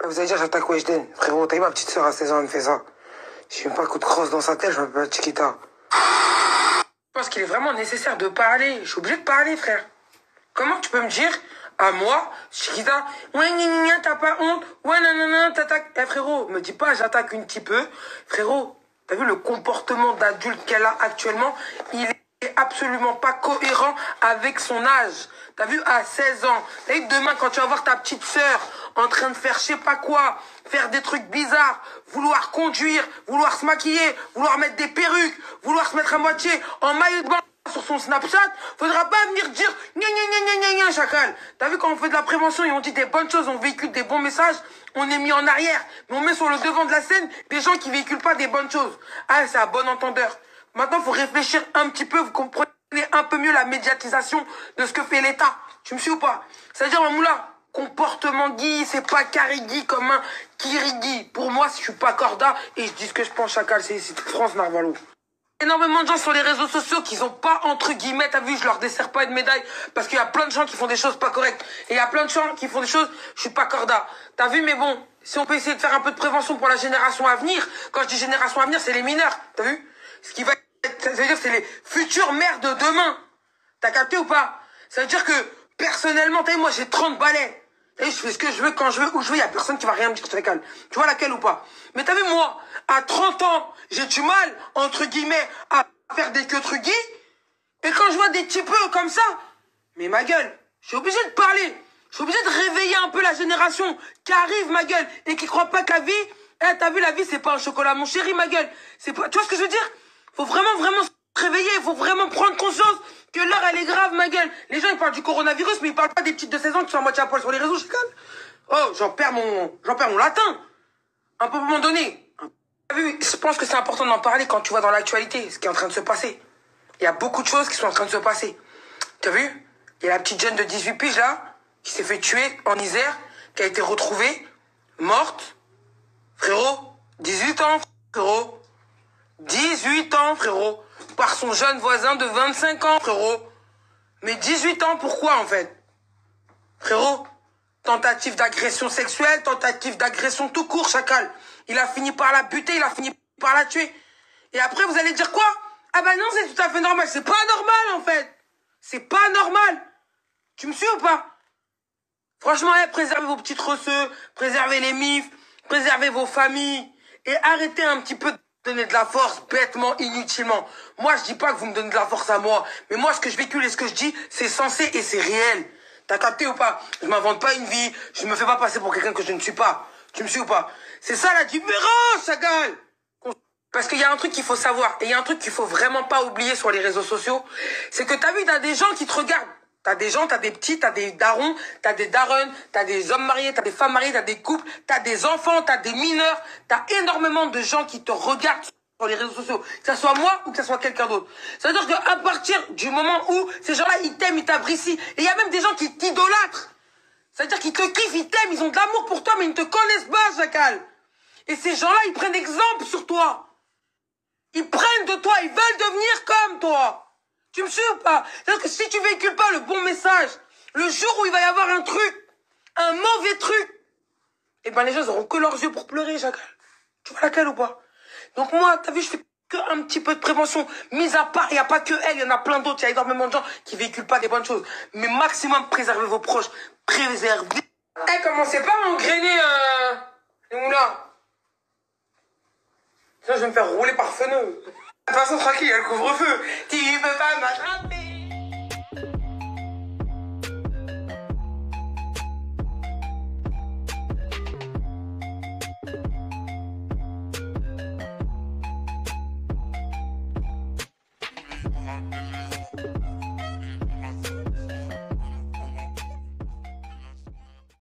Vous allez dire j'attaque Weshden. Frérot, t'as vu ma petite soeur à 16 ans, elle me fait ça. J'ai même pas un coup de crosse dans sa tête, je m'appelle Chiquita. Je pense qu'il est vraiment nécessaire de parler. Je suis obligé de parler, frère. Comment tu peux me dire, à moi, Chiquita, ouais, t'as pas honte, ouais, nanana, t'attaques. Eh, frérot, me dis pas, j'attaque un petit peu. Frérot, t'as vu le comportement d'adulte qu'elle a actuellement? Il est absolument pas cohérent avec son âge. T'as vu, à 16 ans. T'as vu, demain, quand tu vas voir ta petite sœur en train de faire je sais pas quoi, faire des trucs bizarres, vouloir conduire, vouloir se maquiller, vouloir mettre des perruques, vouloir se mettre à moitié en maillot de bain sur son Snapchat, faudra pas venir dire gna gna gna gna gna chacal. T'as vu quand on fait de la prévention et on dit des bonnes choses, on véhicule des bons messages, on est mis en arrière, mais on met sur le devant de la scène des gens qui véhiculent pas des bonnes choses. Ah, c'est à bon entendeur. Maintenant, faut réfléchir un petit peu, vous comprenez un peu mieux la médiatisation de ce que fait l'État. Tu me suis ou pas? C'est-à-dire, Mamoula, comportement Guy, c'est pas Carigui comme un Kirigui. Pour moi, je suis pas Corda et je dis ce que je pense, chacal, c'est France Narvalo. Énormément de gens sur les réseaux sociaux qui n'ont pas, entre guillemets, t'as vu, je leur desserre pas une médaille, parce qu'il y a plein de gens qui font des choses pas correctes. Et il y a plein de gens qui font des choses, je suis pas Corda. T'as vu, mais bon, si on peut essayer de faire un peu de prévention pour la génération à venir, quand je dis génération à venir, c'est les mineurs, t'as vu? Ce qui va être, ça veut dire c'est les futures mères de demain. T'as capté ou pas? Ça veut dire que, personnellement, t'as vu, moi j'ai 30 balais. Et je fais ce que je veux, quand je veux, où je veux, y a personne qui va rien me dire sur les calmes. Tu vois laquelle ou pas? Mais t'as vu, moi, à 30 ans, j'ai du mal, entre guillemets, à faire des queues-truguis. Et quand je vois des petits peu comme ça, mais ma gueule, je suis obligé de parler. Je suis obligé de réveiller un peu la génération qui arrive, ma gueule, et qui croit pas que la vie, eh, t'as vu, la vie, c'est pas un chocolat, mon chéri, ma gueule. C'est pas, tu vois ce que je veux dire? Faut vraiment se réveiller, faut vraiment prendre conscience que l'heure, elle est grave, ma gueule. Les gens, ils parlent du coronavirus, mais ils parlent pas des petites de 16 ans qui sont à moitié à poil sur les réseaux, je calme. Oh, j'en perds mon latin. Un peu, à un moment donné. T'as vu, je pense que c'est important d'en parler quand tu vois dans l'actualité ce qui est en train de se passer. Il y a beaucoup de choses qui sont en train de se passer. T'as vu? Il y a la petite jeune de 18 piges, là, qui s'est fait tuer en Isère, qui a été retrouvée, morte. Frérot, 18 ans, frérot. 18 ans, frérot. Par son jeune voisin de 25 ans, frérot. Mais 18 ans, pourquoi, en fait? Frérot, tentative d'agression sexuelle, tentative d'agression tout court, chacal. Il a fini par la buter, il a fini par la tuer. Et après, vous allez dire quoi? Ah bah non, c'est tout à fait normal. C'est pas normal, en fait. C'est pas normal. Tu me suis ou pas? Franchement, préservez vos petites resseux, préservez les mifs, préservez vos familles. Et arrêtez un petit peu de donner de la force bêtement, inutilement. Moi, je dis pas que vous me donnez de la force à moi. Mais moi, ce que je véhicule et ce que je dis, c'est sensé et c'est réel. T'as capté ou pas? Je m'invente pas une vie, je me fais pas passer pour quelqu'un que je ne suis pas. Tu me suis ou pas? C'est ça la différence, chacal! Parce qu'il y a un truc qu'il faut savoir, et il y a un truc qu'il faut vraiment pas oublier sur les réseaux sociaux, c'est que t'as vu, t'as des gens qui te regardent. T'as des gens, t'as des petits, t'as des darons, t'as des darons, t'as des hommes mariés, t'as des femmes mariées, t'as des couples, t'as des enfants, t'as des mineurs, t'as énormément de gens qui te regardent sur les réseaux sociaux, que ça soit moi ou que ça soit quelqu'un d'autre. Ça veut dire qu'à partir du moment où ces gens-là, ils t'aiment, ils t'apprécient, et il y a même des gens qui t'idolâtrent. Ça veut dire qu'ils te kiffent, ils t'aiment, ils ont de l'amour pour toi, mais ils ne te connaissent pas, chacal. Et ces gens-là, ils prennent exemple sur toi. Ils prennent de toi, ils veulent devenir comme toi. Tu me suis ou pas? C'est-à-dire que si tu véhicules pas le bon message, le jour où il va y avoir un truc, un mauvais truc, eh ben les gens auront que leurs yeux pour pleurer, chacal. Tu vois laquelle ou pas? Donc moi, t'as vu, je fais que un petit peu de prévention. Mis à part, il n'y a pas que elle, il y en a plein d'autres. Il y a énormément de gens qui véhiculent pas des bonnes choses. Mais maximum, préservez vos proches. Préservez. Eh, commencez pas à engrainer les moulins. Sinon, je vais me faire rouler par feneux. De toute façon, tranquille, il y a le couvre-feu. Tu peux pas m'attraper.